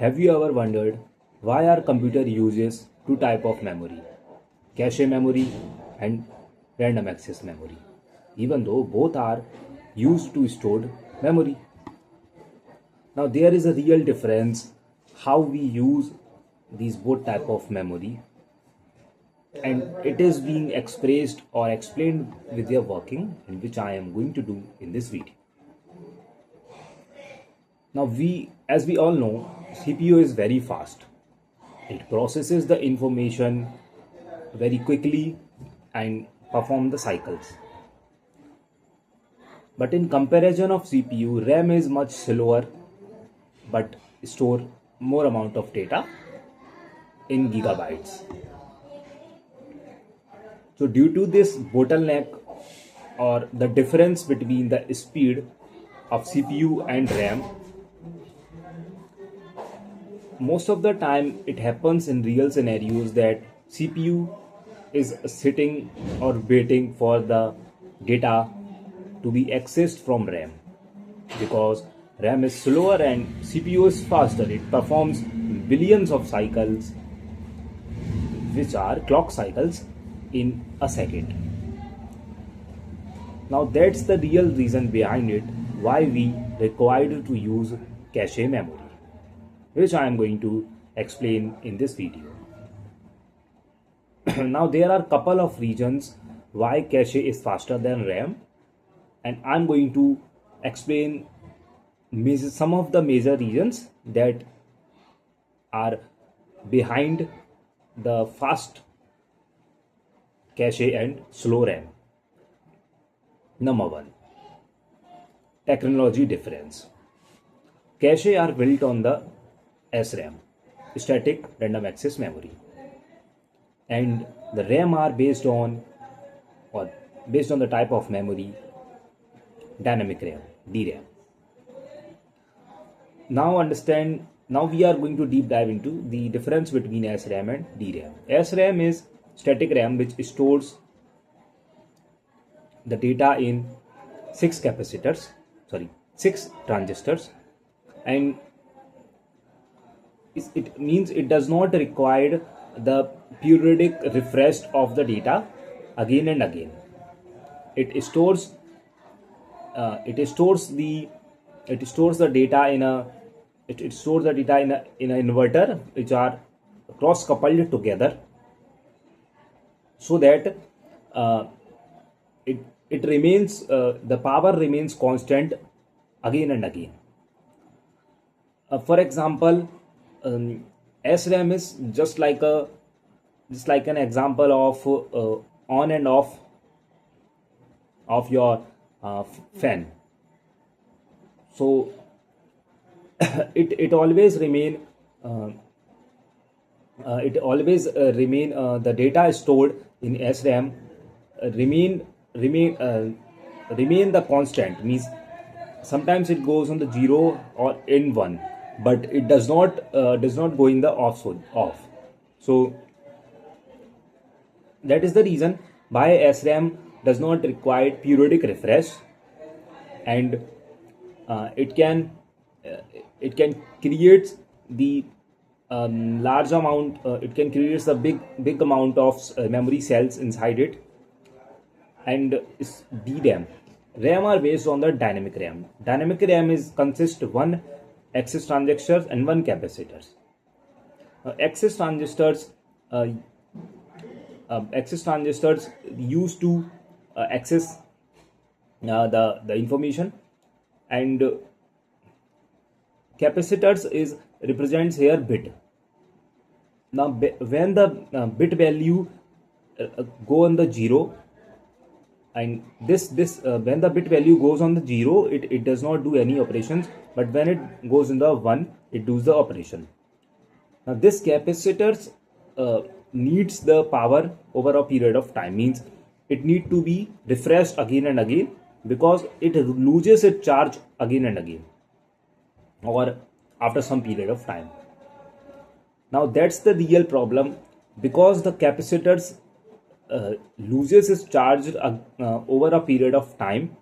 Have you ever wondered why our computer uses two type of memory, cache memory and random access memory, even though both are used to store memory? Now there is a real difference how we use these both type of memory, and it is being expressed or explained with their working, in which I am going to do in this video. Now as we all know, CPU is very fast. It processes the information very quickly and perform the cycles. But in comparison of CPU, RAM is much slower but store more amount of data in gigabytes. So due to this bottleneck or the difference between the speed of CPU and RAM, most of the time it happens in real scenarios that CPU is sitting or waiting for the data to be accessed from RAM, because RAM is slower and CPU is faster. It performs billions of cycles, which are clock cycles, in a second. Now that's the real reason behind it, why we required to use cache memory, which I am going to explain in this video. Now there are couple of reasons why cache is faster than RAM, and I'm going to explain some of the major reasons that are behind the fast cache and slow RAM. Number one, technology difference. Cache are built on the SRAM, static random access memory, and the RAM are based on the type of memory, dynamic RAM, DRAM. Now we are going to deep dive into the difference between SRAM and DRAM. SRAM is static RAM, which stores the data in 6 transistors, and it means it does not require the periodic refresh of the data again and again. It stores the data in an inverter, which are cross coupled together, so that it remains the power remains constant again and again. For example, SRAM is just like an example of on and off of your fan. So it always remain the data stored in SRAM remain the constant, means sometimes it goes on the 0 or in 1, but it does not go in the off. So that is the reason why SRAM does not require periodic refresh, and it can create the large amount. It can create a big amount of memory cells inside it. And DRAM, RAM are based on the dynamic RAM. Dynamic RAM consists of 1 access transistors and 1 capacitors. Access transistors used to access the information, and capacitors represents here bit. Now when the bit value go on the 0, and this when the bit value goes on the 0, it does not do any operations, but when it goes in the 1, it does the operation. Now this capacitors needs the power over a period of time, means it need to be refreshed again and again, because it loses its charge again and again, or after some period of time. Now that's the real problem, because the capacitors loses its charge over a period of time.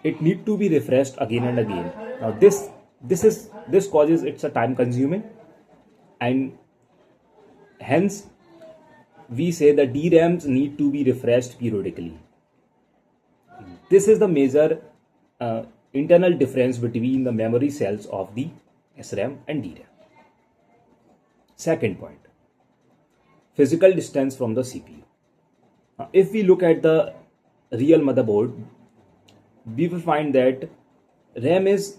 It need to be refreshed again and again. Now this causes it's a time consuming, and hence we say the DRAMs need to be refreshed periodically. This is the major internal difference between the memory cells of the SRAM and DRAM. Second point, physical distance from the CPU. If we look at the real motherboard, we will find that RAM is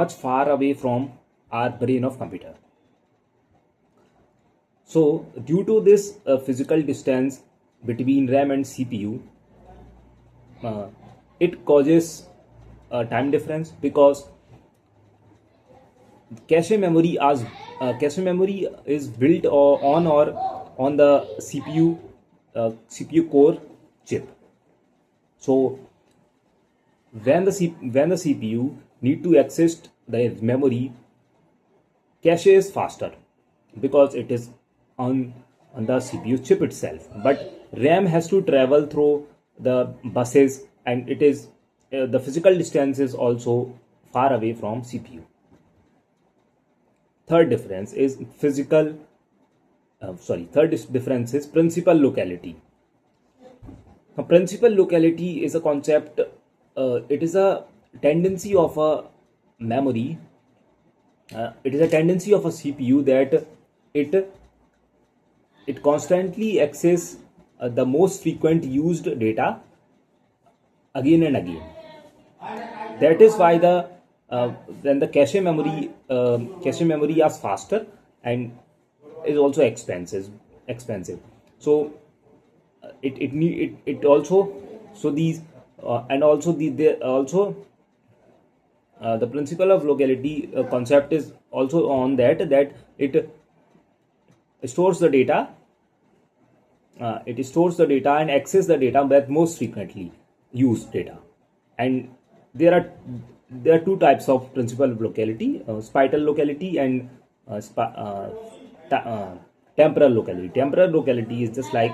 much far away from our brain of computer. So due to this physical distance between RAM and CPU, it causes a time difference, because cache memory is built on the CPU core chip. So when the CPU need to access the memory, cache is faster because it is on the CPU chip itself, but RAM has to travel through the buses, and it is the physical distance is also far away from CPU. Third difference is principal locality. Now, principal locality is a concept. It is a tendency of a memory. It is a tendency of a CPU that it constantly access the most frequent used data again and again. That is why when the cache memory is faster and is also expensive. So it also, so these and also the principle of locality concept is also on that it stores the data. It stores the data and access the data with most frequently used data. And there are two types of principal of locality: spatial locality and temporal locality. Temporal locality is just like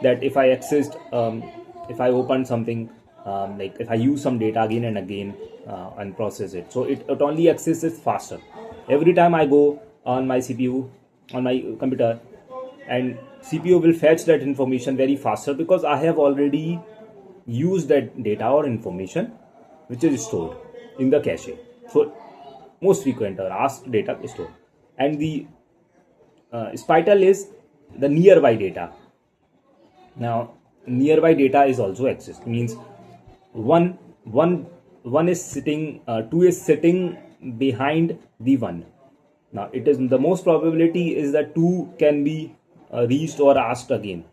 that if I if I open something, like if I use some data again and again and process it, so it only accesses faster. Every time I go on my CPU, on my computer, and CPU will fetch that information very faster because I have already used that data or information which is stored in the cache. So most frequent or asked data is stored, and the spatial is the nearby data. Now nearby data is also accessed, means one is sitting, two is sitting behind the one. Now it is the most probability is that two can be reached or asked again.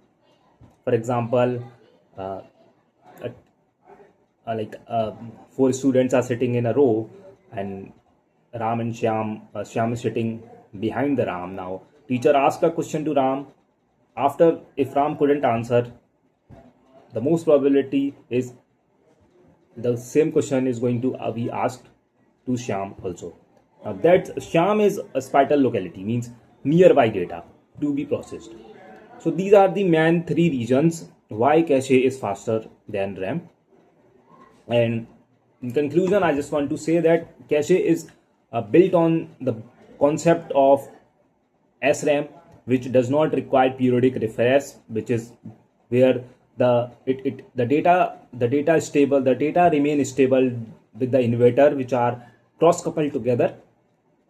For example, four students are sitting in a row, and Ram and Shyam is sitting behind the Ram. Now teacher asked a question to Ram. After, if Ram couldn't answer, the most probability is the same question is going to be asked to Shyam also. Now that Shyam is a spatial locality, means nearby data to be processed. So these are the main three reasons why cache is faster than RAM. And in conclusion, I just want to say that cache is built on the concept of SRAM, which does not require periodic refresh, which is where the data is stable. The data remains stable with the inverter, which are cross coupled together,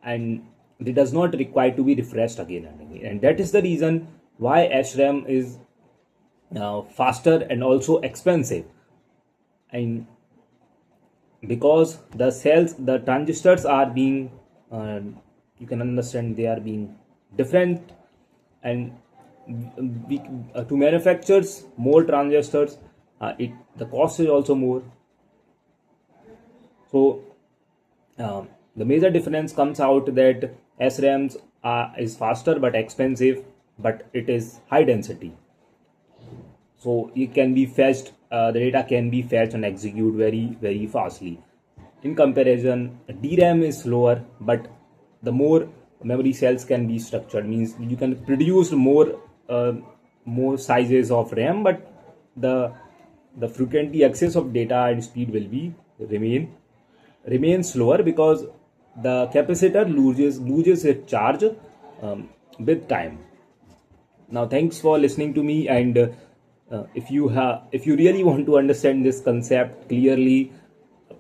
and it does not require to be refreshed again and again. And that is the reason why SRAM is faster and also expensive. And because the cells, the transistors are being you can understand they are being different, and to manufacture more transistors, the cost is also more. So the major difference comes out that SRAMs is faster but expensive, but it is high density. So it can be fetched, the data can be fetched and execute very fastly. In comparison, DRAM is slower, but the more memory cells can be structured, means you can produce more sizes of RAM, but the frequency access of data and speed will be remain slower, because the capacitor loses its charge with time. Now thanks for listening to me, and if you really want to understand this concept clearly,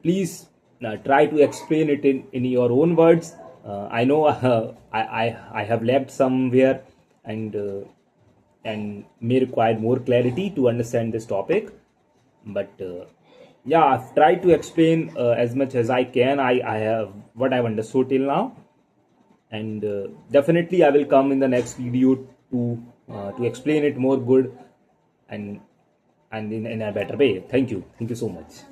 please try to explain it in your own words. I know I have lagged somewhere, and may require more clarity to understand this topic, but yeah, I've tried to explain as much as I can. I have what I've understood till now, and definitely I will come in the next video to explain it more good, and in a better way. Thank you so much.